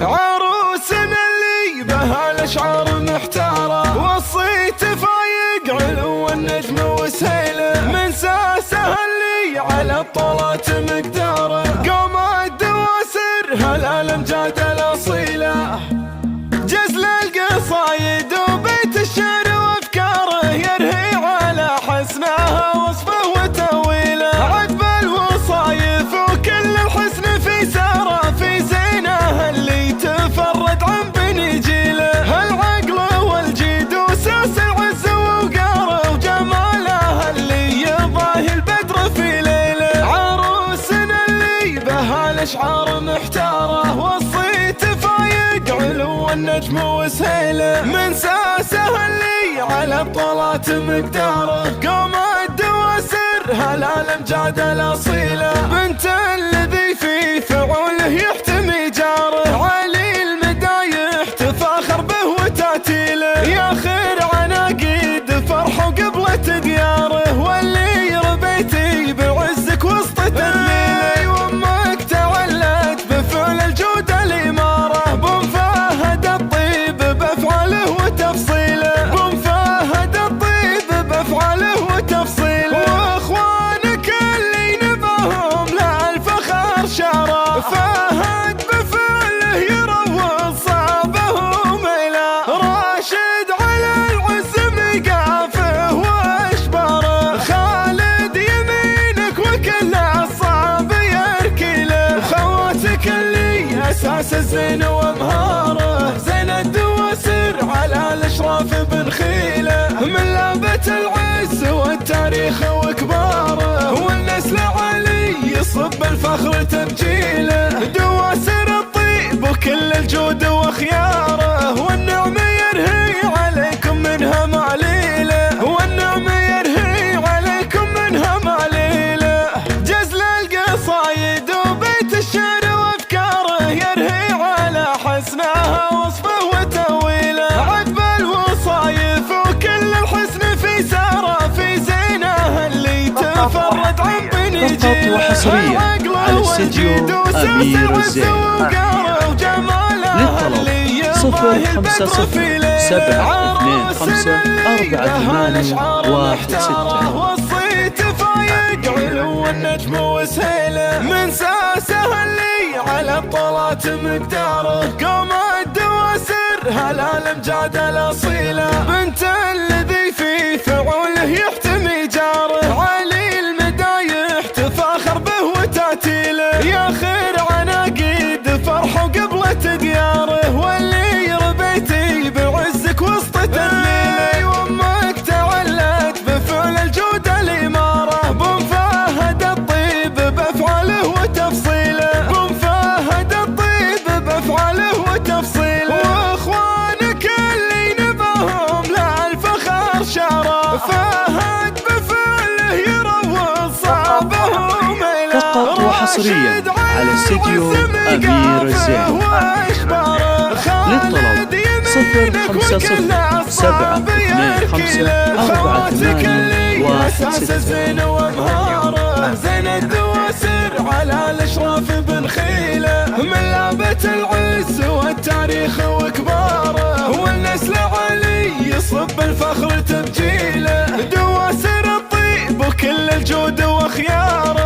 عروسنا اللي بها الاشعار محتاره، والصيت فايق علو النجم وسهيله، من ساسه اللي على الطلات مقداره، قوم الدواسر هالامجاد الاصيله، جزل القصايد وبيت الشعر وافكاره، يرهي على حسنها وصفه وتاويله، عذب الوصايف وكل الحسن في ساره، في زينه اللي تفرد عن بني جيله، هالعقل والجيد وساس العز ووقاره، وجماله اللي يضاهي البدر في ليله، عروسنا اللي بها الاشعار محتاره، والصيت فايق علو النجم وسهيله، من ساسه اللي على الطلات مقداره، قوم الدواسر هالامجاد الاصيله، بنت الذي في فعوله يحتمي جاره، عالي المدايح تفاخر به وتاتيله، يا خير عناقيد فرحه قبلة دياره، واللي ربيتي بعزك وسط تدليله، وامك تعلت بفعل الجود الاماره، بن فهد الطيب بافعاله وتفصيله، بن فهد الطيب بافعاله وتفصيله، واخوانك اللي نباهم لا الفخر شاره، فهد بفعله يروض صعبه ميله، راشد على العز مقافه واشباره، خالد يمينك وكل الصعب يركيله، خواتك اللي اساس الزين وامهاره، زين الدواسر على الاشراف بنخيله، من لابة العز والتاريخ وكباره، والنسل علي يصب الفخر تبجيله، دواسر الطيب وكل الجود وخياره، والنعم يرهي عليكم منها معليله، والنعم يرهي عليكم منها معليله، جزل القصايد وبيت الشعر وافكاره، يرهي على حسنها وصفه وتاويله، عذب الوصايف وكل الحسن في ساره، في زينه اللي تفرد عن بني جيله، وحصريا على استديو أمير الزين. للطلب 05425 والصيت فايق علو النجم وسهيله، من ساسه اللي على الطلات مقداره، قوم الدواسر هالامجاد الاصيله، بنت الذي في فعوله يحتمي جاره، عالي المدايح تفاخر به وتاتيله، يا خير عناقيد فرحه قبلة دياره، واللي ربيتي بعزك وسط تدليله، وامك تعلت بفعل الجود الاماره، بن فهد الطيب بافعاله وتفصيله، بن فهد الطيب بافعاله وتفصيله، واخوانك اللي نباهم لا الفخر شاره، فهد بفعله يروض صعبه ميله، فقط وحصريا على استديو أمير الزين. للطلب 055254816. زين الدواسر على الاشراف بنخيله، من لابة العز والتاريخ وكباره، والنسل علي يصب الفخر تبجيله، دواسر الطيب وكل الجود وخياره.